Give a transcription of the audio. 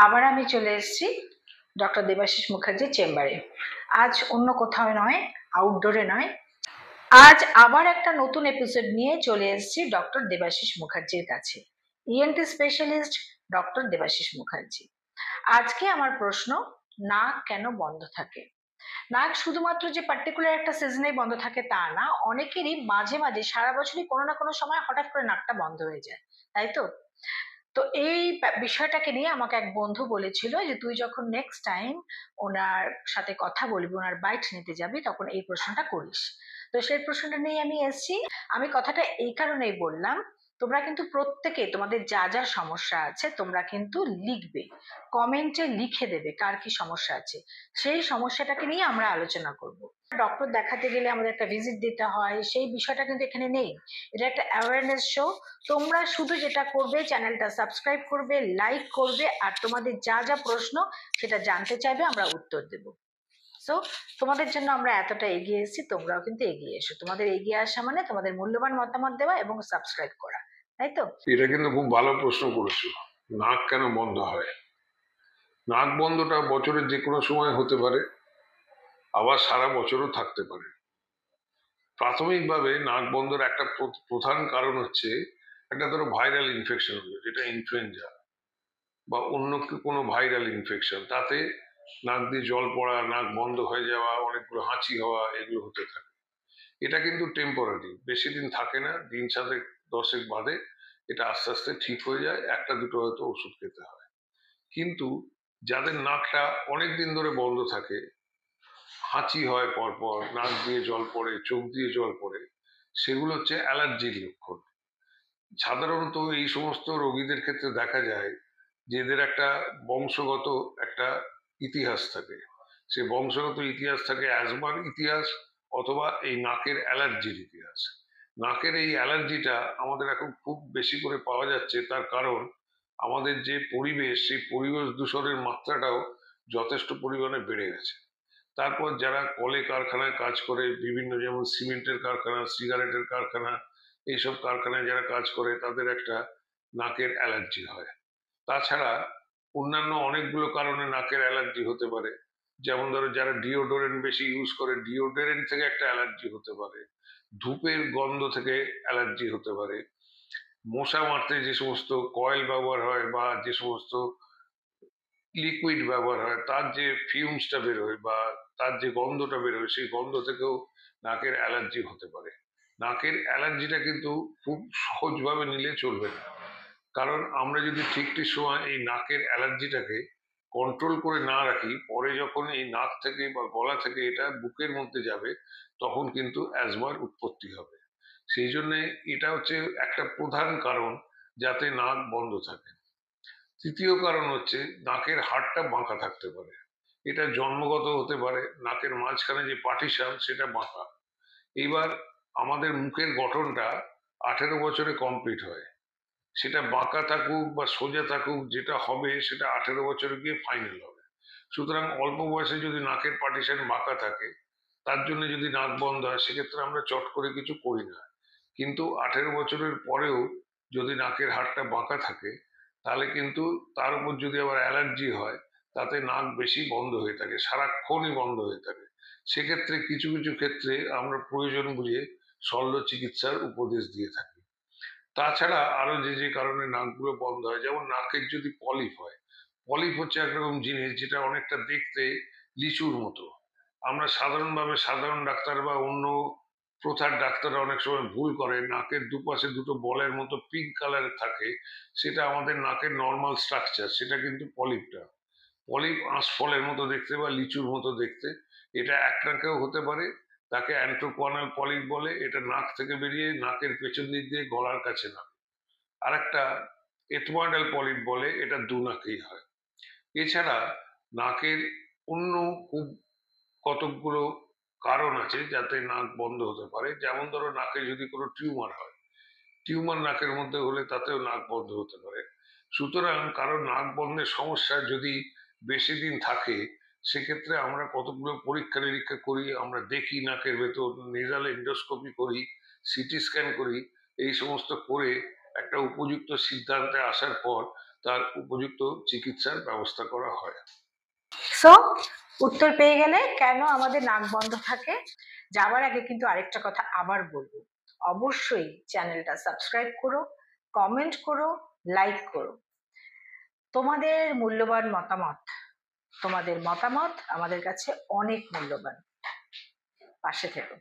আবার আমি চলে এসেছি ডক্টর দেবাশিস মুখার্জির চেম্বারে। আজ অন্য কোথাও নয়, আউটডোরে নয়, আজ আবার একটা নতুন এপিসোড নিয়ে চলে এসেছি ডক্টর দেবাশিস মুখার্জির কাছে। ENT specialist doctor Debashis Mukherjee. আজকে আমার প্রশ্ন, নাক কেন বন্ধ থাকে? নাক শুধুমাত্র যে পার্টিকুলার একটা সিজনে বন্ধ থাকে তা না, অনেকেরই মাঝে মাঝে সারা বছরই কোনো না কোনো সময় হঠাৎ করে নাকটা বন্ধ হয়ে যায়, তাই তো? তো এই বিষয়টাকে নিয়ে আমাকে এক বন্ধু বলেছিল যে তুই যখন নেক্সট টাইম ওনার সাথে কথা বলবি, ওনার বাইট নিতে যাবি, তখন এই প্রশ্নটা করিস। তো সেই প্রশ্নটা নিয়ে আমি এসেছি। আমি কথাটা এই কারণেই বললাম, তোমরা কিন্তু প্রত্যেকে তোমাদের যা যা সমস্যা আছে তোমরা কিন্তু লিখবে, কমেন্টে লিখে দেবে কার কি সমস্যা আছে। সেই সমস্যাটাকে নিয়ে আমরা আলোচনা করব। ডক্টর দেখাতে গেলে আমাদের একটা ভিজিট দিতে হয়, সেই বিষয়টা কিন্তু এখানে নেই। এটা একটা অ্যাওয়ারনেস শো। তোমরা শুধু যেটা করবে, চ্যানেলটা সাবস্ক্রাইব করবে, লাইক করবে, আর তোমাদের যা যা প্রশ্ন সেটা জানতে চাইবে, আমরা উত্তর দেব। সো তোমাদের জন্য আমরা এতটা এগিয়ে এসেছি, তোমরাও কিন্তু এগিয়ে এসো। তোমাদের এগিয়ে আসা মানে তোমাদের মূল্যবান মতামত দেওয়া এবং সাবস্ক্রাইব করা, তাই তো? এটা কিন্তু খুব ভালো প্রশ্ন করেছো। নাক কেন বন্ধ হয়? নাক বন্ধটা বছরের যে কোনো সময় হতে পারে, আবার সারা বছরও থাকতে পারে। প্রাথমিকভাবে নাক বন্ধের একটা প্রধান কারণ হচ্ছে একটা ধরো ভাইরাল ইনফেকশন হলো, যেটা ইনফ্লুয়েঞ্জা বা অন্য কোনো ভাইরাল ইনফেকশন, তাতে নাক দিয়ে জল পড়া, নাক বন্ধ হয়ে যাওয়া, অনেকগুলো হাঁচি হওয়া, এগুলো হতে থাকে। এটা কিন্তু টেম্পোরারি, বেশি দিন থাকে না, দিন 7-10 বাদে এটা আস্তে আস্তে ঠিক হয়ে যায়, একটা দুটো হয়তো ওষুধ খেতে হয়। কিন্তু যাদের নাকটা অনেক দিন ধরে বন্ধ থাকে, হাঁচি হয় পরপর, নাক দিয়ে জল পড়ে, চোখ দিয়ে জল পড়ে, সেগুলো হচ্ছে অ্যালার্জির লক্ষণ। সাধারণত এই সমস্ত রোগীদের ক্ষেত্রে দেখা যায় যে এদের একটা বংশগত একটা ইতিহাস থাকে। সে বংশগত ইতিহাস থাকে অ্যাজমার ইতিহাস অথবা এই নাকের অ্যালার্জির ইতিহাস। নাকের এই অ্যালার্জিটা আমাদের এখন খুব বেশি করে পাওয়া যাচ্ছে, তার কারণ আমাদের যে পরিবেশ, সেই পরিবেশ দূষণের মাত্রাটাও যথেষ্ট পরিমাণে বেড়ে গেছে। তারপর যারা কলে কারখানায় কাজ করে, বিভিন্ন যেমন সিমেন্টের কারখানা, সিগারেটের কারখানা, এইসব কারখানায় যারা কাজ করে তাদের একটা নাকের অ্যালার্জি হয়। তাছাড়া অন্যান্য অনেকগুলো কারণে নাকের অ্যালার্জি হতে পারে। যেমন ধরো যারা ডিওডোরেন্ট বেশি ইউজ করে, ডিওডোরেন্ট থেকে একটা অ্যালার্জি হতে পারে। ধূপের গন্ধ থেকে অ্যালার্জি হতে পারে। মশা মারতে যে সমস্ত কয়েল ব্যবহার হয় বা যে সমস্ত লিকুইড ব্যবহার হয়, তার যে ফিউমসটা বেরোয় বা তার যে গন্ধটা বেরোয়, সেই গন্ধ থেকেও নাকের অ্যালার্জি হতে পারে। নাকের অ্যালার্জিটা কিন্তু খুব সহজভাবে নিলে চলবে না, কারণ আমরা যদি ঠিক ঠিক সময় এই নাকের অ্যালার্জিটাকে কন্ট্রোল করে না রাখি, পরে যখন এই নাক থেকে বা গলা থেকে এটা বুকের মধ্যে যাবে, তখন কিন্তু অ্যাজমার উৎপত্তি হবে। সেই জন্যে এটা হচ্ছে একটা প্রধান কারণ যাতে নাক বন্ধ থাকে। তৃতীয় কারণ হচ্ছে নাকের হাড়টা বাঁকা থাকতে পারে। এটা জন্মগত হতে পারে, নাকের মাঝখানে যে পার্টিশন সেটা বাঁকা। এইবার আমাদের মুখের গঠনটা 18 বছরে কমপ্লিট হয়। সেটা বাঁকা থাকুক বা সোজা থাকুক, যেটা হবে সেটা 18 বছরে গিয়ে ফাইনাল হবে। সুতরাং অল্প বয়সে যদি নাকের পার্টিশন বাঁকা থাকে, তার জন্য যদি নাক বন্ধ হয়, সেক্ষেত্রে আমরা চট করে কিছু করি না। কিন্তু 18 বছরের পরেও যদি নাকের হাড়টা বাঁকা থাকে, তাহলে কিন্তু তার উপর যদি আবার অ্যালার্জি হয়, তাতে নাক বেশি বন্ধ হয়ে থাকে, সারাক্ষণই বন্ধ হয়ে থাকে। সেক্ষেত্রে কিছু কিছু ক্ষেত্রে আমরা প্রয়োজন বুঝে শল্য চিকিৎসার উপদেশ দিয়ে থাকি। তাছাড়া আরো যে যে কারণে নাকগুলো বন্ধ হয়, যেমন নাকের যদি পলিপ হয়। পলিপ হচ্ছে একরকম জিনিস যেটা অনেকটা দেখতে লিচুর মতো। আমরা সাধারণভাবে সাধারণ ডাক্তার বা অন্য প্রথার ডাক্তাররা অনেক সময় ভুল করে, নাকের দুপাশে দুটো বলের মতো পিঙ্ক কালারের থাকে, সেটা আমাদের নাকের নর্মাল স্ট্রাকচার, সেটা কিন্তু পলিপটা। পলিপ আঁশফলের মতো দেখতে বা লিচুর মতো দেখতে। এটা এক নাকেও হতে পারে, তাকে অ্যান্ট্রোকোয়ানাল পলিপ বলে। এটা নাক থেকে বেরিয়ে নাকের পেছন দিক দিয়ে গলার কাছে নামে। আর একটা এথময়েডাল পলিপ বলে, এটা দু নাকেই হয়। এছাড়া নাকের অন্য খুব কতকগুলো কারণ আছে যাতে নাক বন্ধ হতে পারে। যেমন ধরো নাকে যদি কোনো টিউমার হয়, টিউমার নাকের মধ্যে হলে তাতেও নাক বন্ধ হতে পারে। সুতরাং কারো নাক বন্ধের সমস্যা যদি বেশি দিন থাকে, সেক্ষেত্রে আমরা কতগুলো পরীক্ষা নিরীক্ষা করি, আমরা দেখি নাকের ভেতর, নেজাল এন্ডোস্কোপি করি, সিটি স্ক্যান করি। এই সমস্ত করে একটা উপযুক্ত সিদ্ধান্তে আসার পর তার উপযুক্ত চিকিৎসার ব্যবস্থা করা হয়। সো উত্তর পেয়ে গেলে কেন আমাদের নাক বন্ধ থাকে। যাওয়ার আগে কিন্তু আরেকটা কথা আবার বলবো, অবশ্যই চ্যানেলটা সাবস্ক্রাইব করো, কমেন্ট করো, লাইক করো। তোমাদের মূল্যবান মতামত, তোমাদের মতামত আমাদের কাছে অনেক মূল্যবান। পাশে থেকো।